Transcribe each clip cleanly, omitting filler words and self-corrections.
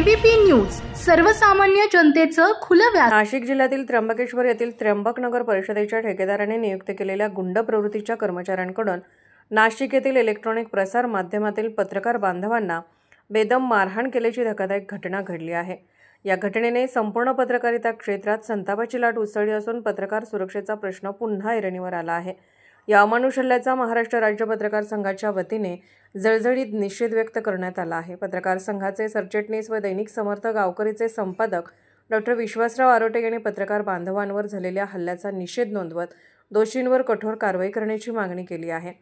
ABP news सर्वसामान्य जनतेचं खुलं व्यासपीठ। नाशिक जिल्ह्यातील त्र्यंबकेश्वर येथील त्र्यंबकनगर परिषदेच्या ठेकेदाराने नियुक्त केलेल्या गुंड प्रवृत्तीच्या कर्मचाऱ्यांकडून नाशिक येथील इलेक्ट्रॉनिक प्रसार माध्यमातील पत्रकार बांधवांना बेदम मारहाण केल्याची धक्कादायक घटना घडली आहे। या घटनेने संपूर्ण पत्रकारिता क्षेत्रात संतापाची लाट उसळली असून पत्रकार सुरक्षेचा प्रश्न पुन्हा ऐरणीवर आला आहे। या अमानुष हल्ल्याचा महाराष्ट्र राज्य पत्रकार संघाच्या वतीने जळजळीत निषेध व्यक्त करण्यात आला आहे। पत्रकार संघाचे सरचिटणीस व दैनिक समर्थ गावकरीचे संपादक डॉक्टर विश्वासराव आरोटे यांनी पत्रकार बांधवांवर झालेल्या हल्ल्याचा निषेध नोंदवत दोषींवर कठोर कारवाई करण्याची मागणी केली आहे।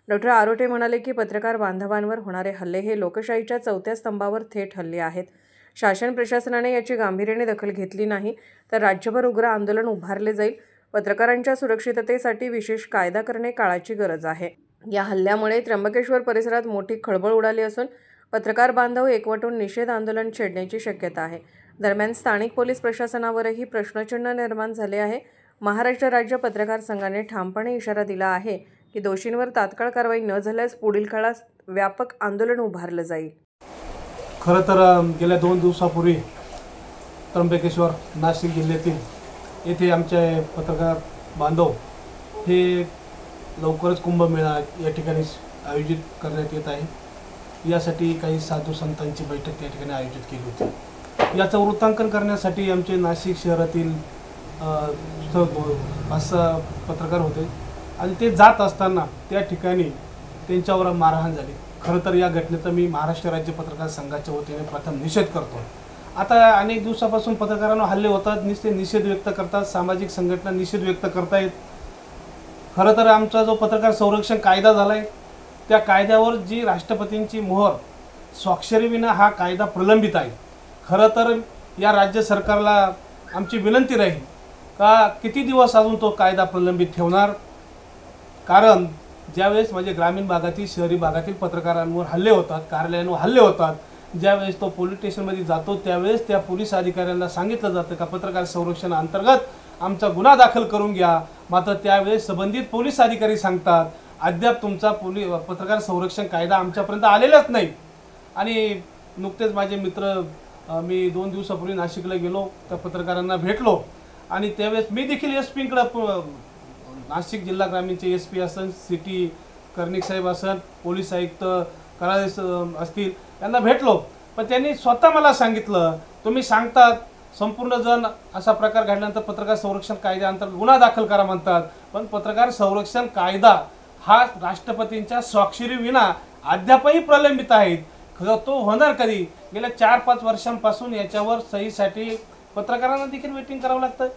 डॉक्टर आरोटे म्हणाले की पत्रकार बांधवांवर होणारे हल्ले हे लोकशाहीच्या चौथ्या स्तंभावर थेट हल्ले आहेत। शासन प्रशासनाने याची गांभीर्याने दखल घेतली नाही तर राज्यभर उग्र आंदोलन उभारले जाईल। पत्रकारांच्या सुरक्षिततेसाठी विशेष कायदा करणे काळाची गरज आहे। या हल्ल्यामुळे त्र्यंबकेश्वर परिसरात मोठी खळबळ उडाली असून पत्रकार बांधव एकवटून निषेध आंदोलन छेडण्याची शक्यता आहे। दरम्यान स्थानिक पोलीस प्रशासनावरही प्रश्नचिन्ह निर्माण झाले आहे। महाराष्ट्र राज्य पत्रकार संघाने ठामपणे इशारा दिला आहे की दोषींवर तात्काळ कारवाई न झाल्यास पुढील काळात व्यापक आंदोलन उभारलं जाईल। खरं तर गेल्या 2 दिवसापूर्वी त्र्यंबकेश्वर नाशिक जिल्ह्यातील येथे आमचे पत्रकार बांधव हे लवकरच कुंभमेळा या ठिकाणी आयोजित करण्यात येत आहे। यासाठी काही साधू संतांची बैठक त्या ठिकाणी आयोजित केली होती। याचं वृत्तांकन करण्यासाठी आमचे नाशिक शहरातील 5-6 पत्रकार होते आणि ते जात असताना त्या ठिकाणी त्यांच्यावर मारहाण झाली। खरं तर या घटनेचा मी महाराष्ट्र राज्य पत्रकार संघाच्या वतीने प्रथम निषेध करतो। आता अनेक दिवसापासून पत्रकारांवर हल्ले होतात, नुसते निषेध व्यक्त करतात, सामाजिक संघटना निषेध व्यक्त करतायत। खरं तर आमचा जो पत्रकार संरक्षण कायदा झाला आहे त्या कायद्यावर जी राष्ट्रपतींची मोहर स्वाक्षरीविना हा कायदा प्रलंबित आहे। खरं तर या राज्य सरकारला आमची विनंती राहील का किती दिवस अजून तो कायदा प्रलंबित ठेवणार, कारण ज्यावेळेस म्हणजे ग्रामीण भागातील शहरी भागातील पत्रकारांवर हल्ले होतात, कार्यालयांवर हल्ले होतात, ज्यावेळेस तो पोलीस स्टेशनमध्ये जातो त्यावेळेस त्या पोलीस अधिकाऱ्यांना सांगितलं जातं का पत्रकार संरक्षण अंतर्गत आमचा गुन्हा दाखल करून घ्या। मात्र त्यावेळेस संबंधित पोलीस अधिकारी सांगतात अद्याप तुमचा पत्रकार संरक्षण कायदा आमच्यापर्यंत आलेलाच नाही। आणि नुकतेच माझे मित्र मी 2 दिवसापूर्वी नाशिकला गेलो, त्या पत्रकारांना भेटलो आणि त्यावेळेस मी देखील एसपींकडे नाशिक जिल्हा ग्रामीणचे एसपी असन, सिटी कर्णिक साहेब असन, पोलीस आयुक्त कराळे असतील यांना भेटलो, पण त्यांनी स्वतः मला सांगितलं तुम्ही सांगतात संपूर्ण जण असा प्रकार घडल्यानंतर पत्रकार संरक्षण कायद्याअंतर्गत गुन्हा दाखल करा म्हणतात, पण पत्रकार संरक्षण कायदा हा राष्ट्रपतींच्या स्वाक्षरी विना अद्यापही प्रलंबित आहे। तो होणार कधी? गेल्या 4-5 वर्षांपासून याच्यावर सहीसाठी पत्रकारांना देखील वेटिंग करावं लागतं।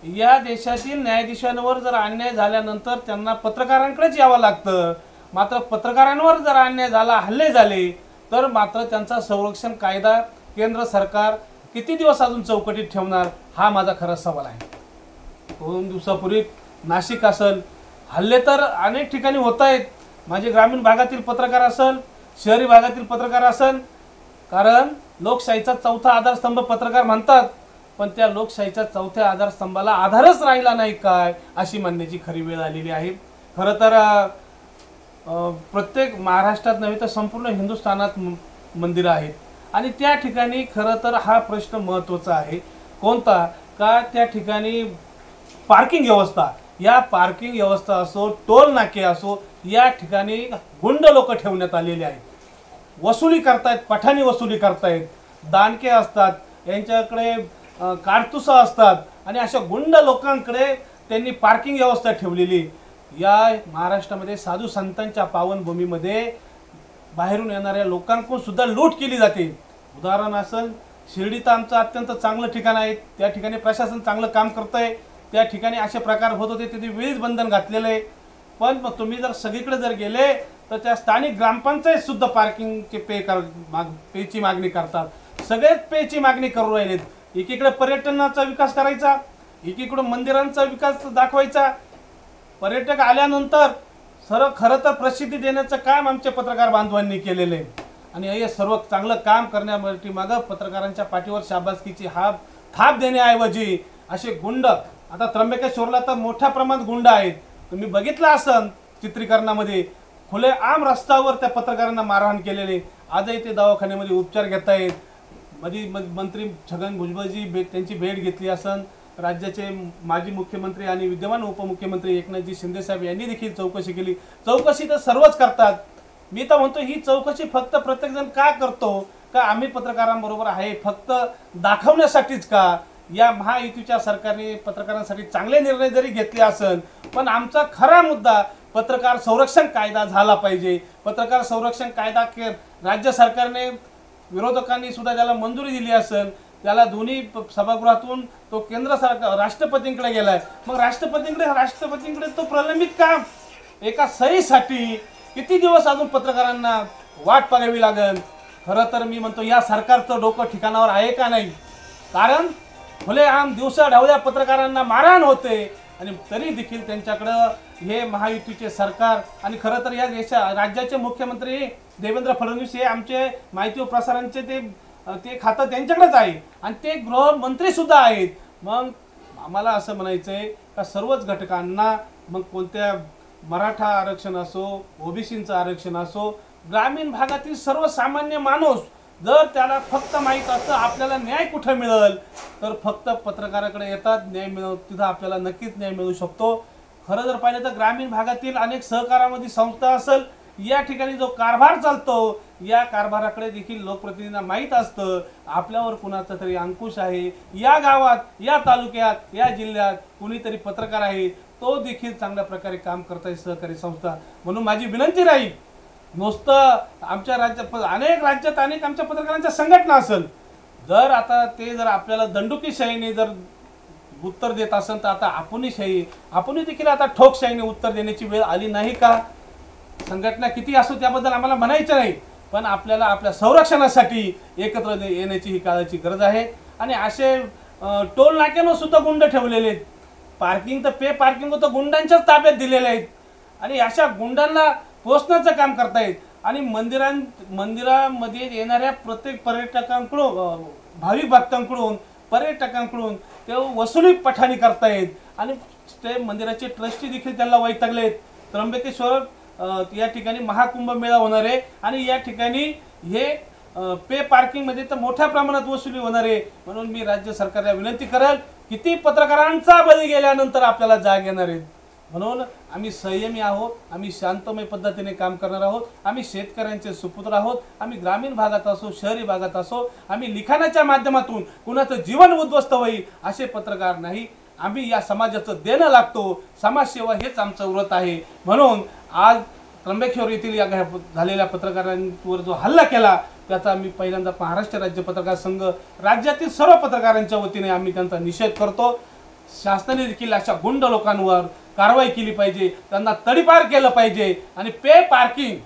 या देशातील न्यायाधीशांवर जर अन्याय झाल्यानंतर त्यांना पत्रकारांकडेच यावं लागतं, मात्र पत्रकारांवर जर अन्याय झाला, हल्ले झाले तर मात्र त्यांचा संरक्षण कायदा केंद्र सरकार किती दिवस अजून चौकटीत ठेवणार हा माझा खरा सवाल आहे। 2 दिवसापूर्वी नाशिक असेल हल्ले तर अनेक ठिकाणी होत आहेत, माझे ग्रामीण भागातील पत्रकार असेल, शहरी भागातील पत्रकार असेल, कारण लोकशाहीचा चौथा आधारस्तंभ पत्रकार म्हणतात, पण त्या लोकशाहीच्या चौथ्या आधारस्तंभाला आधारच राहिला नाही काय अशी म्हणण्याची खरी वेळ आलेली आहे। खरं तर प्रत्येक महाराष्ट्रात नव्हे तर संपूर्ण हिंदुस्थानात मंदिरं आहेत आणि त्या ठिकाणी खरं तर हा प्रश्न महत्त्वाचा आहे कोणता का त्या ठिकाणी पार्किंग व्यवस्था, या पार्किंग व्यवस्था असो, टोल नाके असो, या ठिकाणी गुंड लोक ठेवण्यात आलेले आहेत, वसुली करतायत, पठाणी वसुली करतायत, दानके असतात, यांच्याकडे कारतुसा असतात आणि अशा गुंड लोकांकडे त्यांनी पार्किंग व्यवस्था ठेवलेली। या महाराष्ट्रामध्ये साधू संतांच्या पावनभूमीमध्ये बाहेरून येणाऱ्या लोकांकडून सुद्धा लूट केली जाते। उदाहरण असेल शिर्डी तर आमचं अत्यंत चांगलं ठिकाण आहे, त्या ठिकाणी प्रशासन चांगलं काम करतंय, त्या ठिकाणी असे प्रकार होत होते तिथे वेळीच बंधन घातलेलं आहे। पण तुम्ही जर सगळीकडे जर गेले तर त्या स्थानिक ग्रामपंचायत सुद्धा पार्किंगचे पेची मागणी करतात, सगळेच पेची मागणी करू राहिलेत। एकीकडे पर्यटनाचा विकास करायचा, एकीकडे मंदिरांचा विकास दाखवायचा, पर्यटक आल्यानंतर खरं तर प्रसिद्धी देण्याचं काम आमच्या पत्रकार बांधवांनी केलेलं आहे आणि हे सर्व चांगलं काम करण्यासाठी मागं पत्रकारांच्या पाठीवर शाबासकीची थाप देण्याऐवजी असे गुंड, आता त्र्यंबकेश्वरला तर मोठ्या प्रमाणात गुंड आहेत, तुम्ही बघितलं असन चित्रीकरणामध्ये खुले आम रस्त्यावर त्या पत्रकारांना मारहाण केलेले, आजही ते दवाखान्यामध्ये उपचार घेत आहेत। मंत्री छगन भुजबळजी त्यांची भेट घेतली असन, राज्याचे माजी मुख्यमंत्री आणि विद्यमान उपमुख्यमंत्री एकनाथजी शिंदे साहेब यांनी देखील चौकशी केली। चौकशी तर सर्वच करतात, मी तर म्हणतो ही चौकशी फक्त प्रत्येकजण का करतो, का आम्ही पत्रकारांबरोबर आहे फक्त दाखवण्यासाठीच का? या महायुतीच्या सरकारने पत्रकारांसाठी चांगले निर्णय जरी घेतले असेल, पण आमचा खरा मुद्दा पत्रकार संरक्षण कायदा झाला पाहिजे। पत्रकार संरक्षण कायदा राज्य सरकारने विरोधकांनी सुद्धा त्याला मंजुरी दिली असेल, त्याला दोन्ही सभागृहातून तो केंद्र सरकार राष्ट्रपतींकडे गेलाय। मग राष्ट्रपतींकडे तो प्रलंबित का? एका सहीसाठी किती दिवस अजून पत्रकारांना वाट पाहावी लागेल? खरं तर मी म्हणतो या सरकारचं डोकं ठिकाणावर आहे का नाही? कारण खुलेआम दिवसा ढवळ्या पत्रकारांना मारहाण होते आणि तरी देखील त्यांच्याकडं हे महायुतीचे सरकार आणि खरं तर या राज्याचे मुख्यमंत्री देवेंद्र फडणवीस हे आमचे माहिती व प्रसारणचे ते खातं त्यांच्याकडेच आहे आणि ते गृहमंत्री सुद्धा आहेत। मग आम्हाला असं म्हणायचं आहे का सर्वच घटकांना, मग कोणत्या मराठा आरक्षण असो, ओबीसींचं आरक्षण असो, ग्रामीण भागातील सर्वसामान्य माणूस जर त्याला फक्त माहीत असतं आपल्याला न्याय कुठे मिळेल तर फक्त पत्रकाराकडे येतात, न्याय मिळव तिथं आपल्याला नक्कीच न्याय मिळू शकतो। खरं जर पाहिलं तर ग्रामीण भागातील अनेक सहकारामध्ये संस्था असेल, या ठिकाणी जो कारभार चालतो या कारभाराकडे देखील लोकप्रतिनिधींना माहीत असतं आपल्यावर कुणाचा तरी अंकुश आहे, या गावात, या तालुक्यात, या जिल्ह्यात कुणीतरी पत्रकार आहे, तो देखील चांगल्या प्रकारे काम करताय सहकारी संस्था। म्हणून माझी विनंती राहील, नुसतं आमच्या राज्यात अनेक आमच्या पत्रकारांच्या संघटना असेल, जर आता ते जर आपल्याला दंडुकीशाहीने जर उत्तर देत असेल तर आता आपण देखील आता ठोकशाहीने उत्तर देण्याची वेळ आली नाही का? संघटना किती असो त्याबद्दल आम्हाला म्हणायचं नाही, पण आपल्याला आपल्या संरक्षणासाठी एकत्र येण्याची ही काळाची गरज आहे। आणि असे टोल नाक्यांवर सुद्धा गुंड ठेवलेले आहेत, पार्किंग तर पे पार्किंग तर गुंडांच्याच ताब्यात दिलेले आहेत आणि अशा गुंडांना पोचण्याचं काम करतायत आणि मंदिरामध्ये येणाऱ्या प्रत्येक पर्यटकांकडून, भाविक भक्तांकडून, पर्यटकांकडून ते वसुली पठाणी करतायत आणि ते मंदिराचे ट्रस्टी देखील त्यांना वैतागलेत। त्र्यंबकेश्वर या ठिकाणी महाकुंभ मेळा होणार आहे आणि या ठिकाणी हे पे पार्किंग मध्ये तर मोठ्या प्रमाणात वसुली होणार आहे। म्हणून मी राज्य सरकारला विनंती करेल, किती पत्रकारांचा बळी गेल्यानंतर आपल्याला जाग येणार आहे। म्हणून आम्ही संयमी आहोत, आम्ही शांतमय पद्धतीने काम करणार आहोत, आम्ही शेतकऱ्यांचे सुपुत्र आहोत, आम्ही ग्रामीण भागात असो, शहरी भागात असो, आम्ही लिखाणाच्या माध्यमातून कुणाचं जीवन उद्ध्वस्त होईल असे पत्रकार नाही। आम्ही या समाजाचं देणं लागतो, समाजसेवा हेच आमचं व्रत आहे। म्हणून आज त्र्यंबकेश्वर येथील या झालेल्या पत्रकारांवर जो हल्ला केला त्याचा मी पहिल्यांदा महाराष्ट्र राज्य पत्रकार संघ, राज्यातील सर्व पत्रकारांच्या वतीने आम्ही त्यांचा निषेध करतो। शासनाने देखील अशा गुंड लोकांवर कारवाई केली पाहिजे, त्यांना तडीपार केलं पाहिजे आणि पे पार्किंग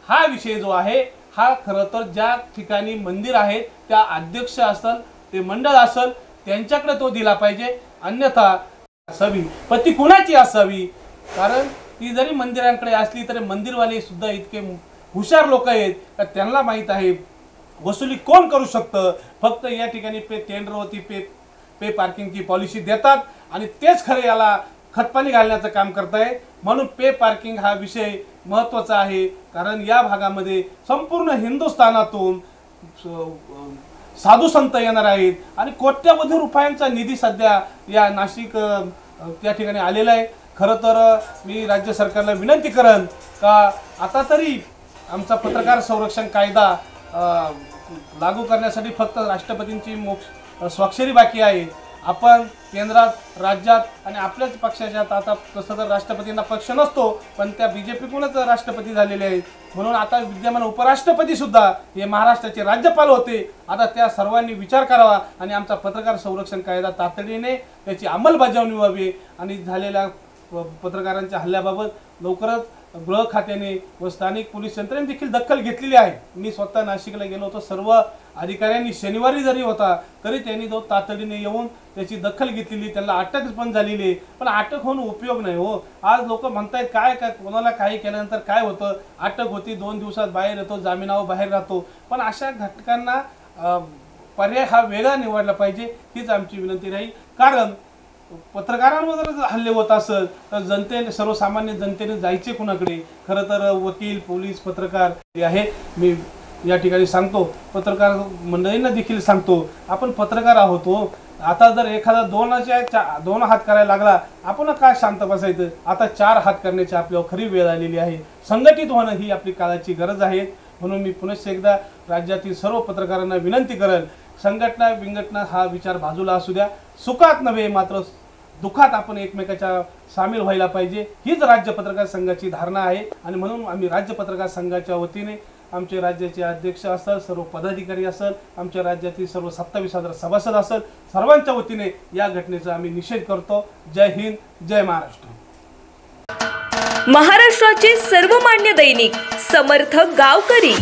हा विषय जो आहे हा खरं तर ज्या ठिकाणी मंदिर आहे त्या अध्यक्ष असेल, ते मंडळ असेल त्यांच्याकडे तो दिला पाहिजे, अन्यथा असावी पण ती कुणाची असावी? कारण ती जरी मंदिरांकडे असली तरी मंदिरवाले सुद्धा इतके हुशार लोक आहेत का त्यांना माहीत आहे वसुली कोण करू शकतं। फक्त या ठिकाणी टेंडरवरती पे पार्किंगची पॉलिसी देतात आणि तेच खरे याला खतपाणी घालण्याचं काम करताय। म्हणून पे पार्किंग हा विषय महत्त्वाचा आहे, कारण या भागामध्ये संपूर्ण हिंदुस्थानातून साधू संत येणार आहेत आणि कोट्यवधी रुपयांचा निधी सध्या या नाशिक त्या ठिकाणी आलेला आहे। खरं तर मी राज्य सरकारला विनंती करेन का आता तरी आमचा पत्रकार संरक्षण कायदा लागू करण्यासाठी फक्त राष्ट्रपतींची स्वाक्षरी बाकी आहे। आपण केंद्रात, राज्यात आणि आपल्याच पक्षाच्यात आता तसं तर राष्ट्रपतींना पक्ष नसतो पण त्या बीजेपीकडूनच राष्ट्रपती झालेले आहेत, म्हणून आता विद्यमान उपराष्ट्रपती सुद्धा हे महाराष्ट्राचे राज्यपाल होते। आता त्या सर्वांनी विचार करावा आणि आमचा पत्रकार संरक्षण कायदा तातडीने त्याची अंमलबजावणी व्हावी आणि झालेल्या पत्रकारांच्या हल्ल्याबाबत लवकरच गृह खात्याने व स्थानिक पोलीस यंत्रणेने देखील दखल घेतलेली आहे। मी स्वतः नाशिकला गेलो होतो, सर्व अधिकाऱ्यांनी शनिवारी जरी होता तरी त्यांनी तो तातडीने येऊन त्याची दखल घेतलेली, त्याला अटक पण झालेली आहे। पण अटक होऊन उपयोग नाही हो। आज लोक म्हणतायत काय कोणाला काही केल्यानंतर काय होतं, अटक होती 2 दिवसात बाहेर येतो, जामिनावर बाहेर राहतो, पण अशा घटकांना पर्याय हा वेगळा निवडला पाहिजे हीच आमची विनंती राहील। कारण पत्रकारांवर जर हल्ले होत असेल तर जनतेने, सर्वसामान्य जनतेने जायचे कुणाकडे? खरं तर वकील, पोलीस, पत्रकार आहे। मी या ठिकाणी सांगतो, पत्रकार मंडळींना देखील सांगतो, आपण पत्रकार आहोत हो. आता जर एखादा दोन हात करायला लागला, आपण काय शांत बसायचं? आता 4 हात करण्याची आपल्यावर खरी वेळ आलेली आहे. संघटित होणं ही आपली काळाची गरज आहे. म्हणून मी पुनश्च एकदा राज्यातील सर्व पत्रकारांना विनंती करेल, संघटना हा विचार बाजूला असू द्या. सुखात नव्हे मात्र दुःखात आपण एकमेकाच्या सामील व्हायला पाहिजे, हीच राज्य पत्रकार संघाची धारणा आहे. आणि म्हणून आम्ही राज्य पत्रकार संघाच्या वतीने आमचे राज्याचे अध्यक्ष असेल, सर्व पदाधिकारी असेल, आमच्या राज्यातील सर्व 27,000 सभासद असेल, सर्वांच्या वतीने या घटनेचा आम्ही निषेध करतो. जय हिंद, जय महाराष्ट्र. महाराष्ट्राचे सर्वमान्य दैनिक समर्थ गावकरी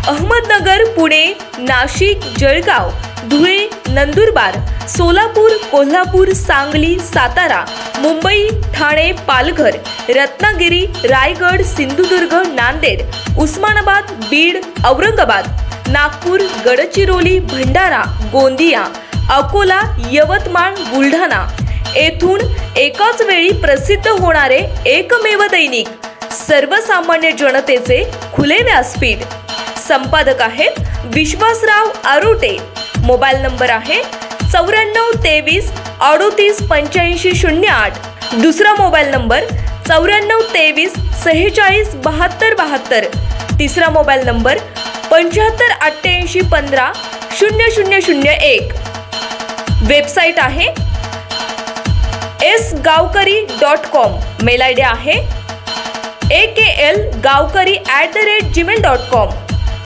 अहमदनगर, पुणे, नाशिक, जळगाव, धुळे, नंदुरबार, सोलापूर, कोल्हापूर, सांगली, सातारा, मुंबई, ठाणे, पालघर, रत्नागिरी, रायगड, सिंधुदुर्ग, नांदेड, उस्मानाबाद, बीड, औरंगाबाद, नागपूर, गडचिरोली, भंडारा, गोंदिया, अकोला, यवतमाळ, बुलढाणा येथून एकाच वेळी प्रसिद्ध होणारे एकमेव दैनिक, सर्वसामान्य जनतेचे खुले व्यासपीठ. संपादक आहेत विश्वासराव आरोटे. मोबाईल नंबर आहे 9423 38 85 08. दुसरा मोबाईल नंबर 9423 46 72 72. तिसरा मोबाईल नंबर 75 88 15 0001. वेबसाईट आहे sgavkari.com. मेल आयडी आहे akl gavkari@gmail.com.